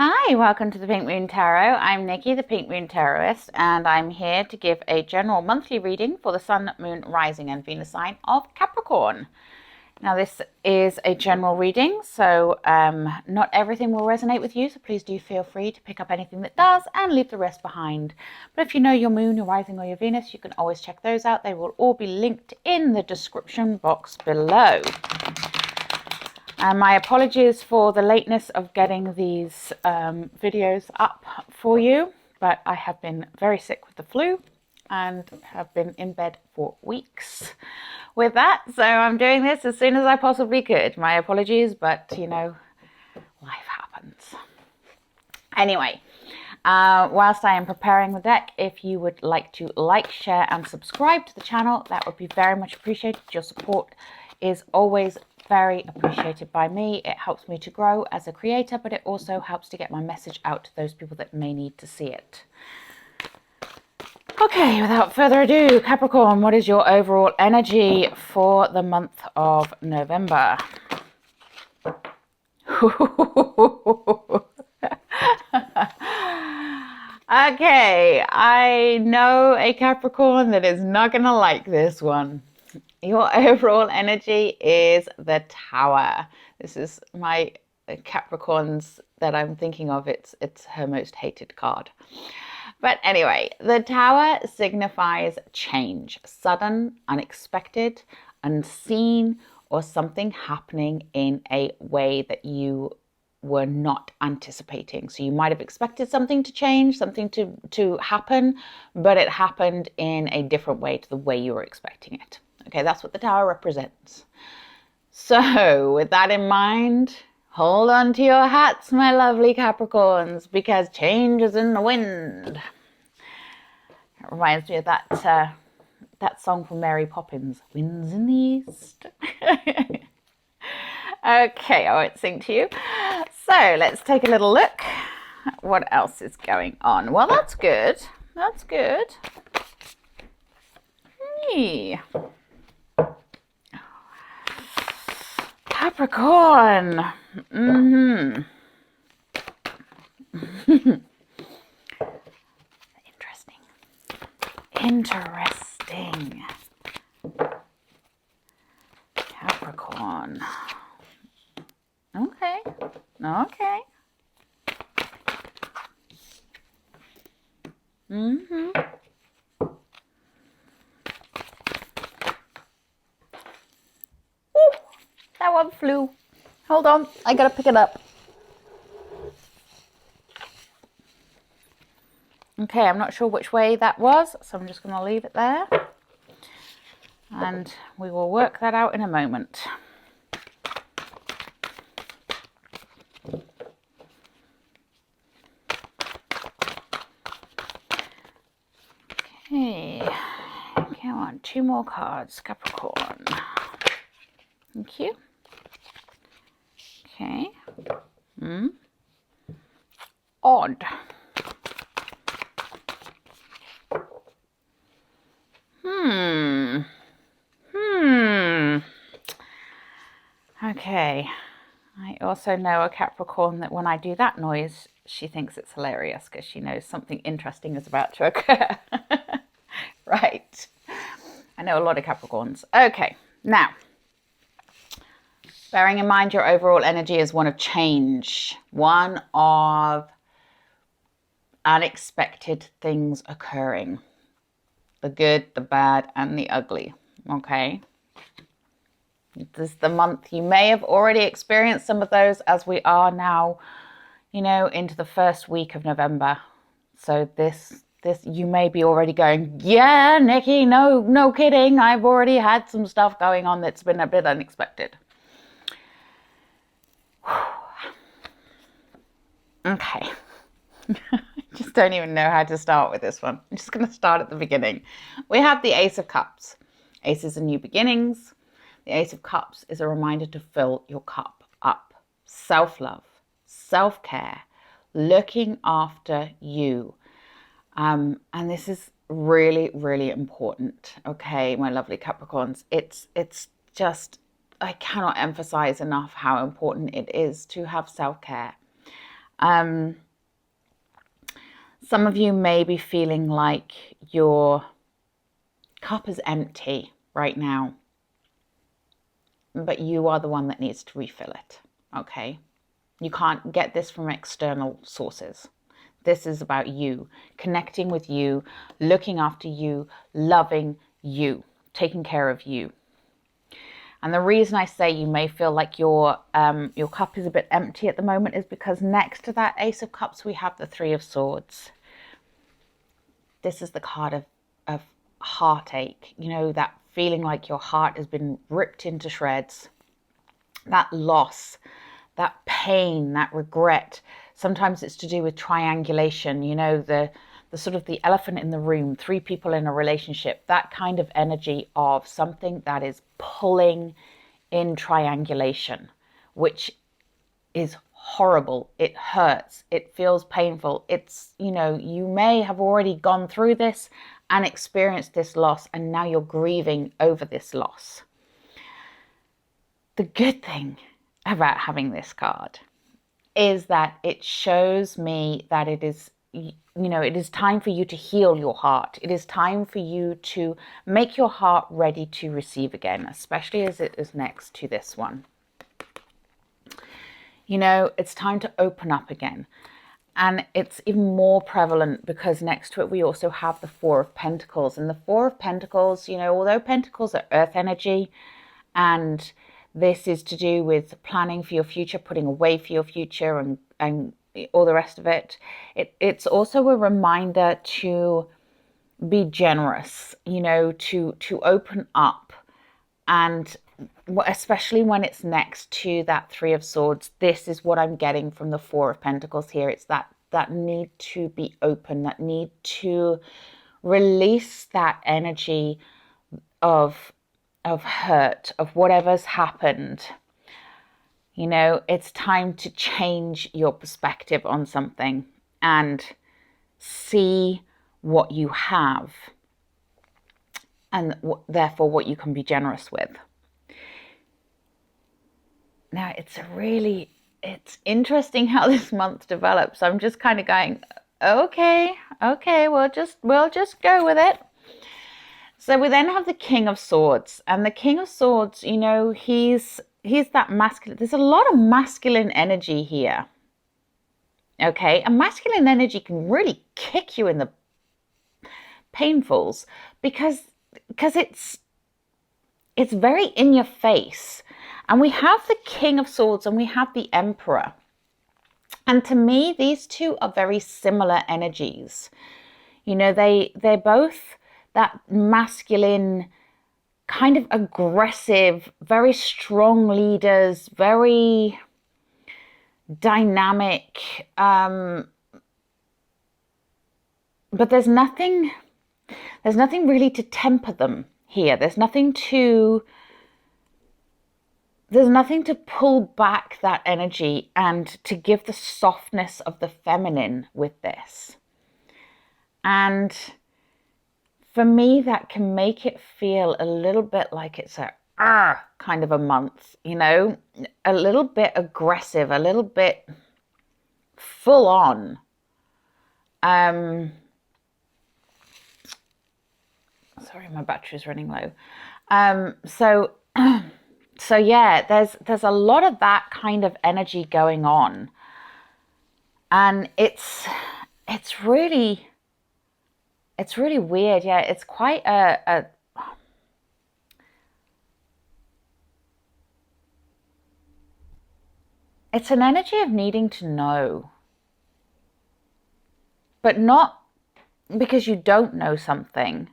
Hi, welcome to the Pink Moon Tarot. I'm Nikki, the Pink Moon Tarotist, and I'm here to give a general monthly reading for the Sun, Moon, Rising, and Venus sign of Capricorn. Now, this is a general reading, so not everything will resonate with you, so please do feel free to pick up anything that does and leave the rest behind. But if you know your Moon, your Rising, or your Venus, you can always check those out. They will all be linked in the description box below. And my apologies for the lateness of getting these videos up for you, but I have been very sick with the flu and have been in bed for weeks with that. So I'm doing this as soon as I possibly could. My apologies, but you know, life happens. Anyway, whilst I am preparing the deck, if you would like to like, share and subscribe to the channel, that would be very much appreciated. Your support is always very appreciated by me. It helps me to grow as a creator, but it also helps to get my message out to those people that may need to see it. Okay, without further ado, Capricorn, what is your overall energy for the month of November? Okay, I know a Capricorn that is not going to like this one. Your overall energy is the Tower. This is my Capricorns that I'm thinking of. It's her most hated card. But anyway, the Tower signifies change, sudden, unexpected, unseen, or something happening in a way that you were not anticipating. So you might have expected something to change, something to happen, but it happened in a different way to the way you were expecting it. Okay, that's what the Tower represents. So with that in mind, hold on to your hats, my lovely Capricorns, because change is in the wind. It reminds me of that song from Mary Poppins, Winds in the East. Okay, I won't sing to you. So let's take a little look at what else is going on. Well, that's good. That's good. Hey. Capricorn. Interesting. Capricorn. Okay. Okay. That one flew. Hold on, I gotta pick it up. Okay, I'm not sure which way that was, so I'm just gonna leave it there. And we will work that out in a moment. Okay, come on, 2 more cards, Capricorn. Thank you. Okay. Odd. Okay. I also know a Capricorn that when I do that noise, she thinks it's hilarious because she knows something interesting is about to occur. Right. I know a lot of Capricorns. Okay. Now, bearing in mind your overall energy is one of change, one of unexpected things occurring. The good, the bad, and the ugly. Okay. This is the month you may have already experienced some of those as we are now, you know, into the first week of November. So this you may be already going, yeah, Nikki, no kidding. I've already had some stuff going on that's been a bit unexpected. Okay. I just don't even know how to start with this one. I'm just going to start at the beginning. We have the Ace of Cups. Aces are new beginnings. The Ace of Cups is a reminder to fill your cup up. Self-love, self-care, looking after you. And this is really, really important. Okay, my lovely Capricorns. It's just, I cannot emphasize enough how important it is to have self-care. Some of you may be feeling like your cup is empty right now, but you are the one that needs to refill it, okay? You can't get this from external sources. This is about you, connecting with you, looking after you, loving you, taking care of you. And the reason I say you may feel like your cup is a bit empty at the moment is because next to that Ace of Cups, we have the Three of Swords. This is the card of heartache, you know, that feeling like your heart has been ripped into shreds, that loss, that pain, that regret. Sometimes it's to do with triangulation, you know, the sort of the elephant in the room, three people in a relationship, that kind of energy of something that is pulling in triangulation, which is horrible. It hurts. It feels painful. It's, you know, you may have already gone through this and experienced this loss, and now you're grieving over this loss. The good thing about having this card is that it shows me that it is, you know, it is time for you to heal your heart. It is time for you to make your heart ready to receive again, especially as it is next to this one. You know, it's time to open up again. And it's even more prevalent because next to it, we also have the Four of Pentacles. And the Four of Pentacles, you know, although Pentacles are earth energy, and this is to do with planning for your future, putting away for your future and all the rest of it. It's also a reminder to be generous, you know, to open up. And especially when it's next to that Three of Swords, this is what I'm getting from the Four of Pentacles here. It's that need to be open, that need to release that energy of hurt, of whatever's happened. You know, it's time to change your perspective on something and see what you have, and therefore what you can be generous with. Now, it's interesting how this month develops. I'm just kind of going, okay, we'll just go with it. So we then have the King of Swords, and the King of Swords, you know, he's that masculine. There's a lot of masculine energy here. Okay, and masculine energy can really kick you in the painfuls because it's very in your face. And we have the King of Swords and we have the Emperor. And to me, these two are very similar energies. You know, they're both that masculine, kind of aggressive, very strong leaders, very dynamic. But there's nothing really to temper them here. There's nothing to pull back that energy and to give the softness of the feminine with this. And for me, that can make it feel a little bit like it's a kind of a month, you know, a little bit aggressive, a little bit full on. Sorry, my battery's running low. So yeah, there's a lot of that kind of energy going on, and it's really weird. Yeah, it's quite it's an energy of needing to know, but not because you don't know something.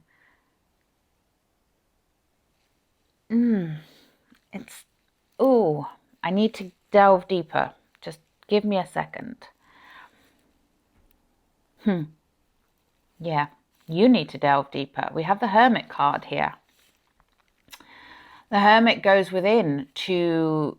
I need to delve deeper. Just give me a second. Yeah, you need to delve deeper. We have the Hermit card here. The Hermit goes within to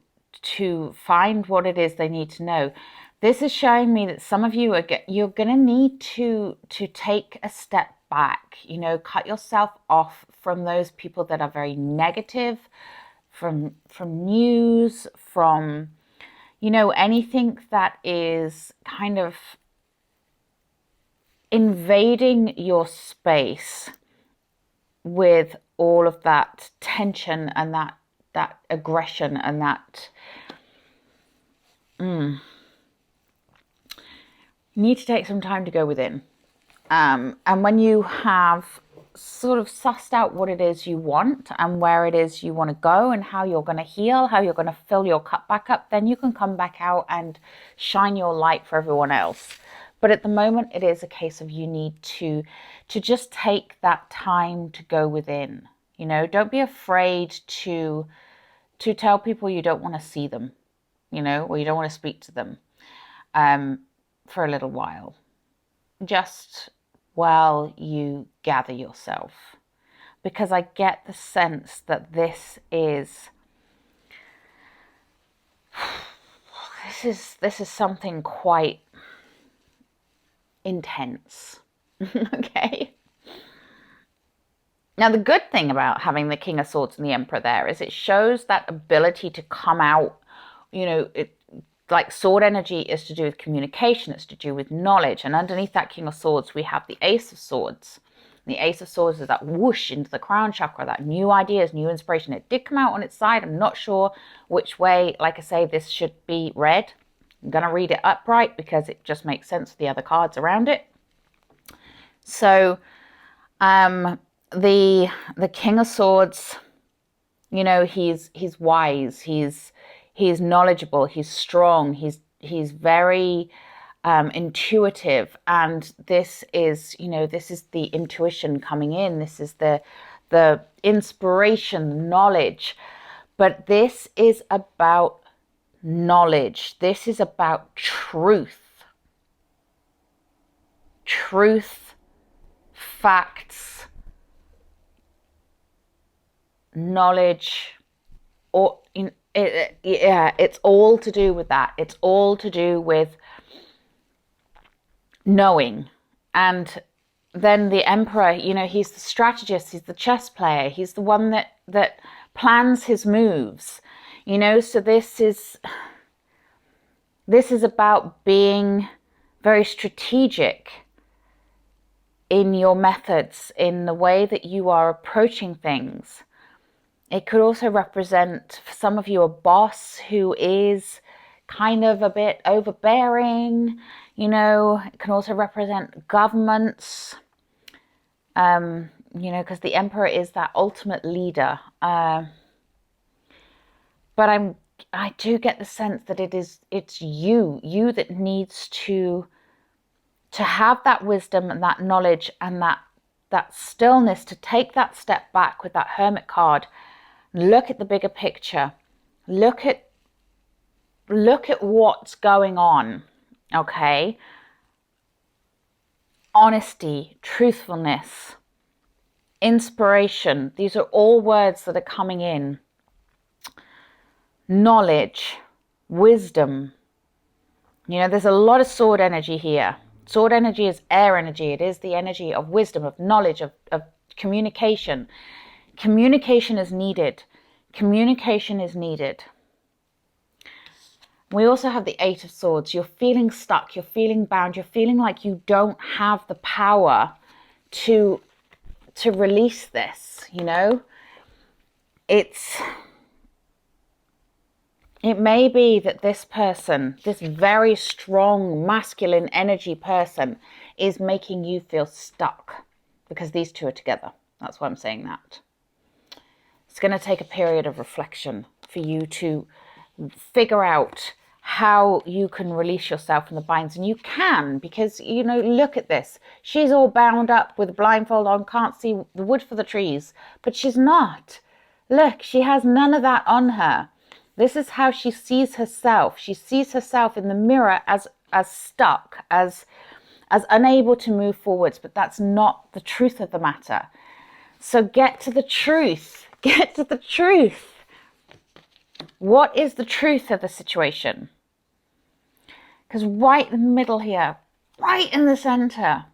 find what it is they need to know. This is showing me that some of you you're going to need to take a step back, you know, cut yourself off from those people that are very negative, from news, from, you know, anything that is kind of invading your space with all of that tension and that aggression and that you need to take some time to go within. And when you have sort of sussed out what it is you want and where it is you want to go and how you're going to heal, how you're going to fill your cup back up, then you can come back out and shine your light for everyone else. But at the moment, it is a case of you need to just take that time to go within. You know, don't be afraid to tell people you don't want to see them, you know, or you don't want to speak to them for a little while. Just while you gather yourself. Because I get the sense that this is something quite intense. Okay. Now, the good thing about having the King of Swords and the Emperor there is it shows that ability to come out, you know, like sword energy is to do with communication, it's to do with knowledge. And underneath that King of Swords, we have the Ace of Swords. And the Ace of Swords is that whoosh into the crown chakra, that new ideas, new inspiration. It did come out on its side. I'm not sure which way, like I say, this should be read. I'm going to read it upright because it just makes sense with the other cards around it. So, the King of Swords, you know, he's wise, he's knowledgeable, he's strong, he's very intuitive, and this is, you know, this is the intuition coming in. This is the inspiration, the knowledge. But this is about knowledge. This is about truth. Truth, facts, knowledge, or it's all to do with that. It's all to do with knowing. And then the Emperor, you know, he's the strategist, he's the chess player, he's the one that plans his moves, you know. So this is about being very strategic in your methods, in the way that you are approaching things. It could also represent, for some of you, a boss who is kind of a bit overbearing, you know. It can also represent governments, you know, because the Emperor is that ultimate leader. But I do get the sense that it's you that needs to have that wisdom and that knowledge and that stillness, to take that step back with that Hermit card. Look at the bigger picture. Look at what's going on, okay? Honesty, truthfulness, inspiration. These are all words that are coming in. Knowledge, wisdom. You know, there's a lot of sword energy here. Sword energy is air energy. It is the energy of wisdom, of knowledge, of communication. Communication is needed. Communication is needed. We also have the Eight of Swords. You're feeling stuck. You're feeling bound. You're feeling like you don't have the power to release this, you know. It may be that this person, this very strong masculine energy person, is making you feel stuck because these two are together. That's why I'm saying that. It's going to take a period of reflection for you to figure out how you can release yourself from the binds. And you can, because, you know, look at this. She's all bound up with a blindfold on, can't see the wood for the trees, but she's not. Look, she has none of that on her. This is how she sees herself. She sees herself in the mirror as stuck, as unable to move forwards, but that's not the truth of the matter. So get to the truth. Get to the truth. What is the truth of the situation? Because right in the middle here, right in the center,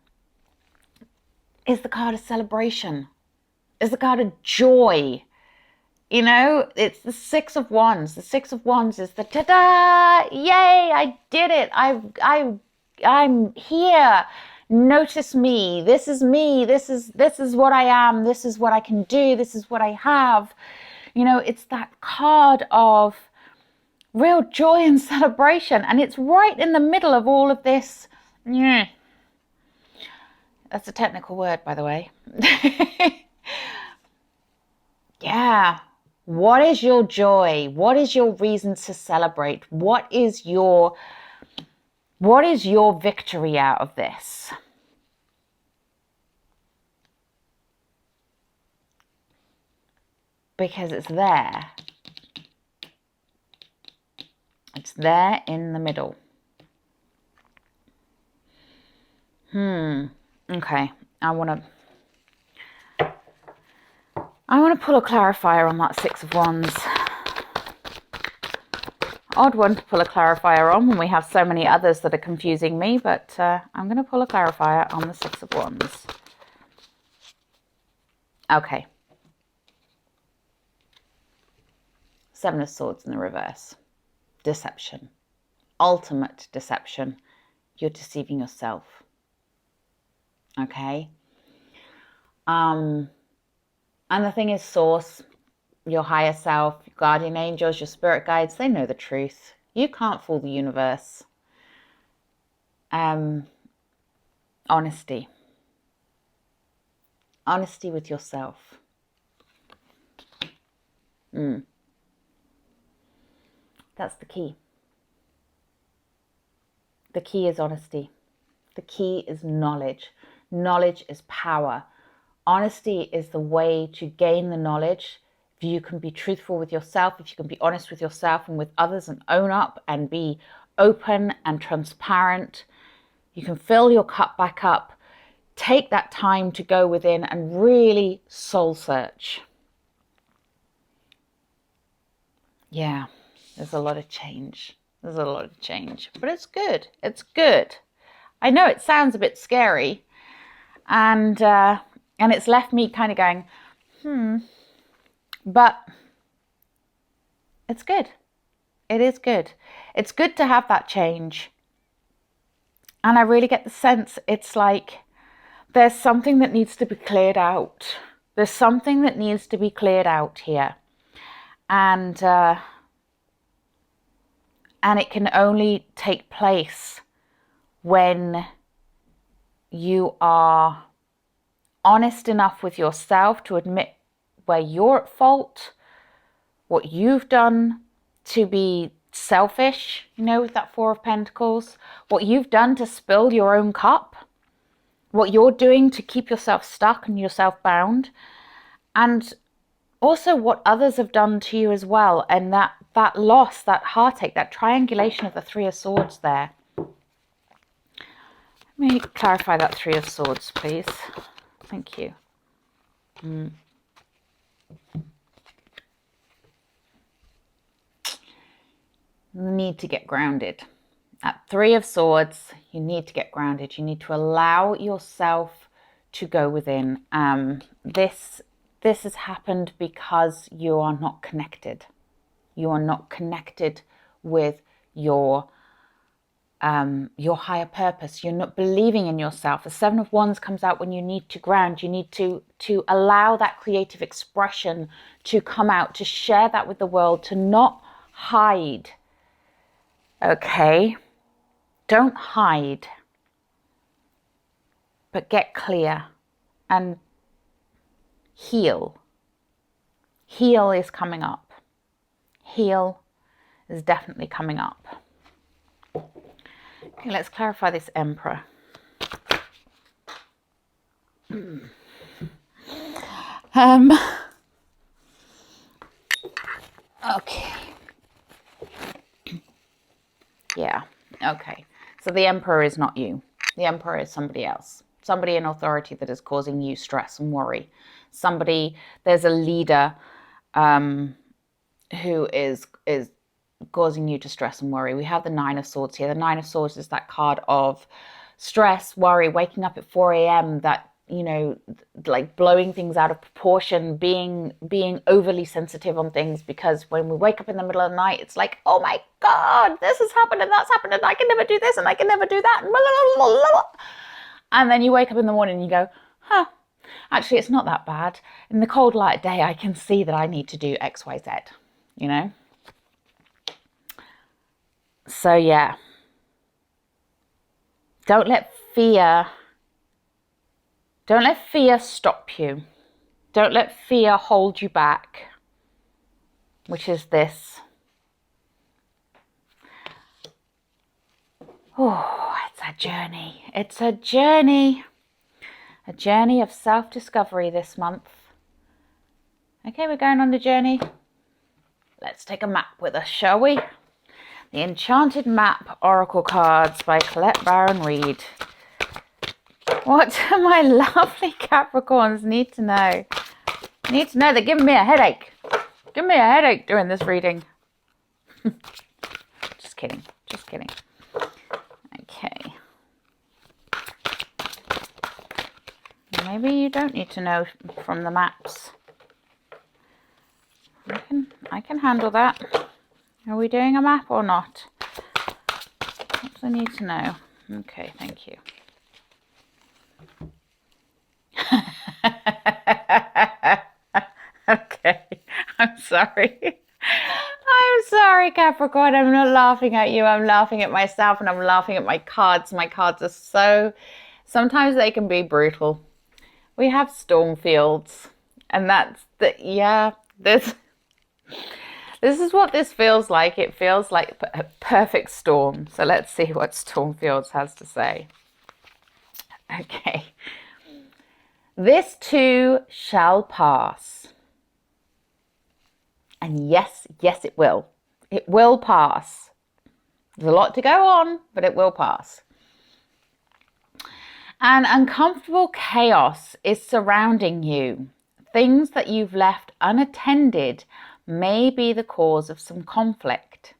is the card of celebration, is the card of joy. You know, it's the Six of Wands. The Six of Wands is the ta-da! Yay, I did it. I'm here. Notice me. This is me. This is what I am. This is what I can do. This is what I have. You know, it's that card of real joy and celebration. And it's right in the middle of all of this. Yeah. That's a technical word, by the way. Yeah. What is your joy? What is your reason to celebrate? What is your victory out of this? Because it's there. It's there in the middle. Okay. I want to pull a clarifier on that Six of Wands. Odd one to pull a clarifier on when we have so many others that are confusing me, but I'm going to pull a clarifier on the Six of Wands. Okay. Seven of Swords in the reverse. Deception. Ultimate deception. You're deceiving yourself. Okay? And the thing is, Source, your higher self, your guardian angels, your spirit guides, they know the truth. You can't fool the universe. Honesty. Honesty with yourself. That's the key. The key is honesty. The key is knowledge. Knowledge is power. Honesty is the way to gain the knowledge. If you can be truthful with yourself, if you can be honest with yourself and with others and own up and be open and transparent, you can fill your cup back up. Take that time to go within and really soul search. Yeah, there's a lot of change. There's a lot of change, but it's good. It's good. I know it sounds a bit scary, and it's left me kind of going, but it's good. It is good. It's good to have that change. And I really get the sense it's like there's something that needs to be cleared out. There's something that needs to be cleared out here. And it can only take place when you are honest enough with yourself to admit where you're at fault, what you've done to be selfish, you know, with that Four of Pentacles, what you've done to spill your own cup, what you're doing to keep yourself stuck and yourself bound, and also what others have done to you as well. And that loss, that heartache, that triangulation of the Three of Swords there. Let me clarify that Three of Swords, please. Thank you. You need to get grounded. At Three of Swords, you need to get grounded. You need to allow yourself to go within. This has happened because you are not connected. You are not connected with your higher purpose. You're not believing in yourself. The Seven of Wands comes out when you need to ground. You need to allow that creative expression to come out, to share that with the world, to not hide. Okay? Don't hide, but get clear and heal. Heal is coming up. Heal is definitely coming up. Okay, let's clarify this Emperor. Okay. Yeah, okay. So the Emperor is not you. The Emperor is somebody else. Somebody in authority that is causing you stress and worry. There's a leader who is causing you to stress and worry. We have the Nine of Swords here. The Nine of Swords is that card of stress, worry, waking up at 4 a.m. that you know, like blowing things out of proportion, being overly sensitive on things, because when we wake up in the middle of the night, it's like, oh my God, this has happened and that's happened and I can never do this and I can never do that. And, blah, blah, blah, blah. And then you wake up in the morning and you go, huh, actually it's not that bad. In the cold light of day, I can see that I need to do X, Y, Z, you know? So yeah, don't let fear stop you. Don't let fear hold you back, which is this. Oh, it's a journey. It's a journey. A journey of self-discovery this month. Okay, we're going on the journey. Let's take a map with us, shall we? The Enchanted Map Oracle Cards by Colette Baron Reid. What do my lovely Capricorns need to know? Need to know they're giving me a headache. Give me a headache during this reading. Just kidding. Just kidding. Okay. Maybe you don't need to know from the maps. I can handle that. Are we doing a map or not? What do I need to know? Okay, thank you. Okay, I'm sorry. I'm sorry, Capricorn. I'm not laughing at you. I'm laughing at myself and I'm laughing at my cards. My cards are so... Sometimes they can be brutal. We have storm fields. And that's the... Yeah, this is what this feels like. It feels like a perfect storm. So let's see what Stormfields has to say. Okay. This too shall pass. And yes, yes, it will. It will pass. There's a lot to go on, but it will pass. An uncomfortable chaos is surrounding you. Things that you've left unattended may be the cause of some conflict.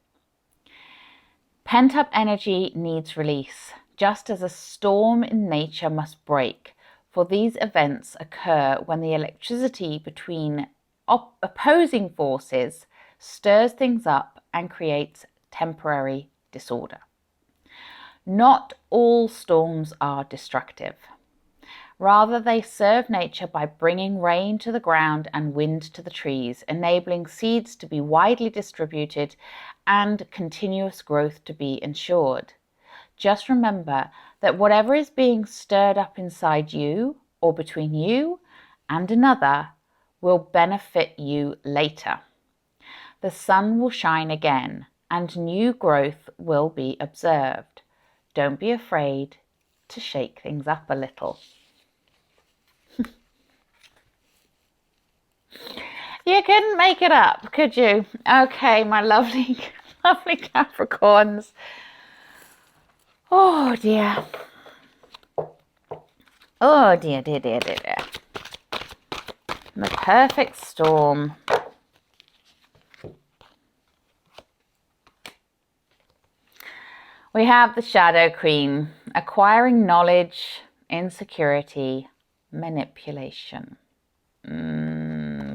Pent-up energy needs release, just as a storm in nature must break, for these events occur when the electricity between opposing forces stirs things up and creates temporary disorder. Not all storms are destructive. Rather, they serve nature by bringing rain to the ground and wind to the trees, enabling seeds to be widely distributed and continuous growth to be ensured. Just remember that whatever is being stirred up inside you or between you and another will benefit you later. The sun will shine again and new growth will be observed. Don't be afraid to shake things up a little. You couldn't make it up, could you? Okay, my lovely, lovely Capricorns. Oh dear. Oh dear, dear, dear, dear, dear. The perfect storm. We have the Shadow Queen, acquiring knowledge, insecurity, manipulation.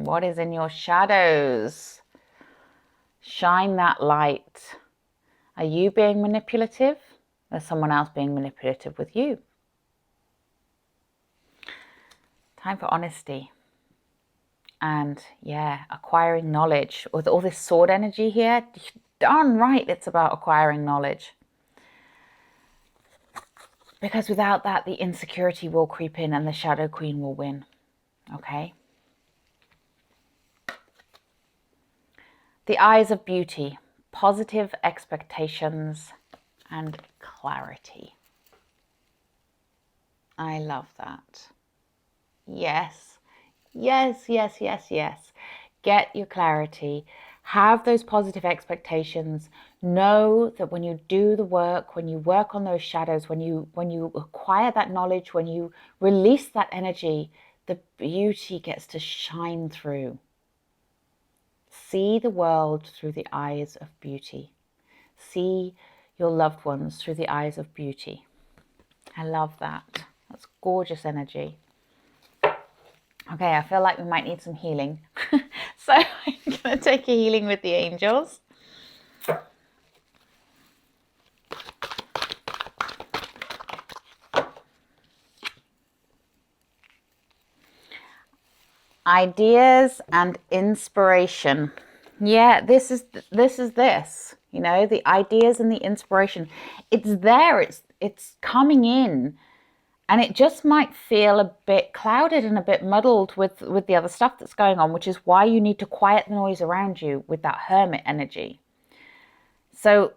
What is in your shadows? Shine that light. Are you being manipulative? Or is someone else being manipulative with you? Time for honesty. And yeah, acquiring knowledge. With all this sword energy here, darn right it's about acquiring knowledge. Because without that, the insecurity will creep in and the Shadow Queen will win. Okay? The eyes of beauty, positive expectations, and clarity. I love that. Yes, yes, yes, yes, yes. Get your clarity. Have those positive expectations. Know that when you do the work, when you work on those shadows, when you acquire that knowledge, when you release that energy, the beauty gets to shine through. See the world through the eyes of beauty. See your loved ones through the eyes of beauty. I love that. That's gorgeous energy. Okay, I feel like we might need some healing. So I'm going to take a healing with the angels. Ideas and inspiration. Yeah, this is you know, the ideas and the inspiration. It's there, it's coming in, and it just might feel a bit clouded and a bit muddled with the other stuff that's going on, which is why you need to quiet the noise around you with that hermit energy. So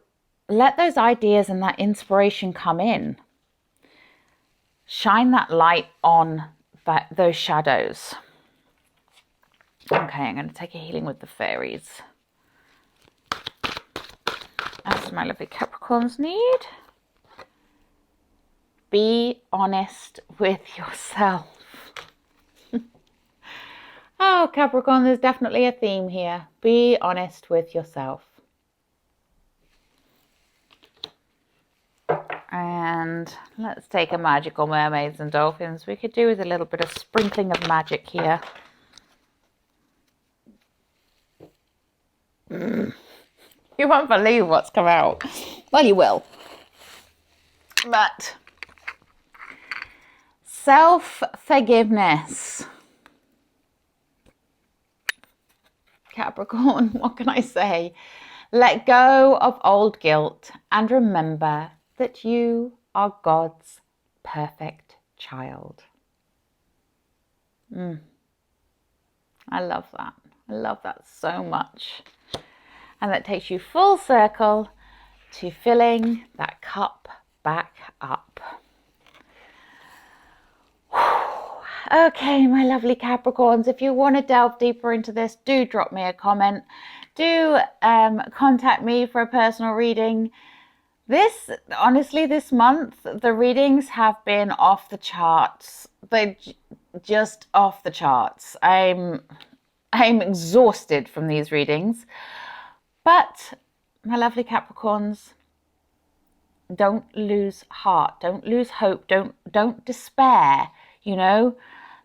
let those ideas and that inspiration come in. Shine that light on those shadows. Okay, I'm going to take a healing with the fairies. As my lovely Capricorns need. Be honest with yourself. Oh, Capricorn, there's definitely a theme here. Be honest with yourself. And let's take a magical mermaids and dolphins. We could do with a little bit of sprinkling of magic here. You won't believe what's come out. Well, you will. But self-forgiveness. Capricorn, what can I say? Let go of old guilt and remember that you are God's perfect child. I love that. I love that so much. And that takes you full circle to filling that cup back up. Okay, my lovely Capricorns, if you want to delve deeper into this, do drop me a comment. Do contact me for a personal reading. Honestly, this month, the readings have been off the charts. They're just off the charts. I'm exhausted from these readings. But, my lovely Capricorns, don't lose heart. Don't lose hope. Don't despair, you know.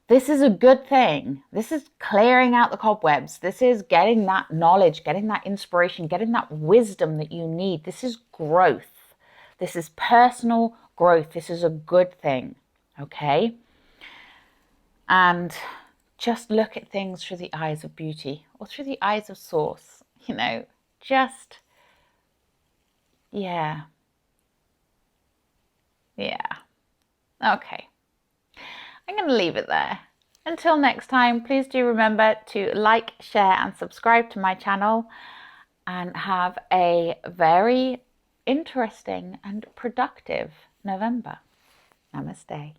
This is a good thing. This is clearing out the cobwebs. This is getting that knowledge, getting that inspiration, getting that wisdom that you need. This is growth. This is personal growth. This is a good thing, okay? And just look at things through the eyes of beauty or through the eyes of source, you know, just, yeah. Okay. I'm going to leave it there. Until next time, please do remember to like, share and subscribe to my channel, and have a very interesting and productive November. Namaste.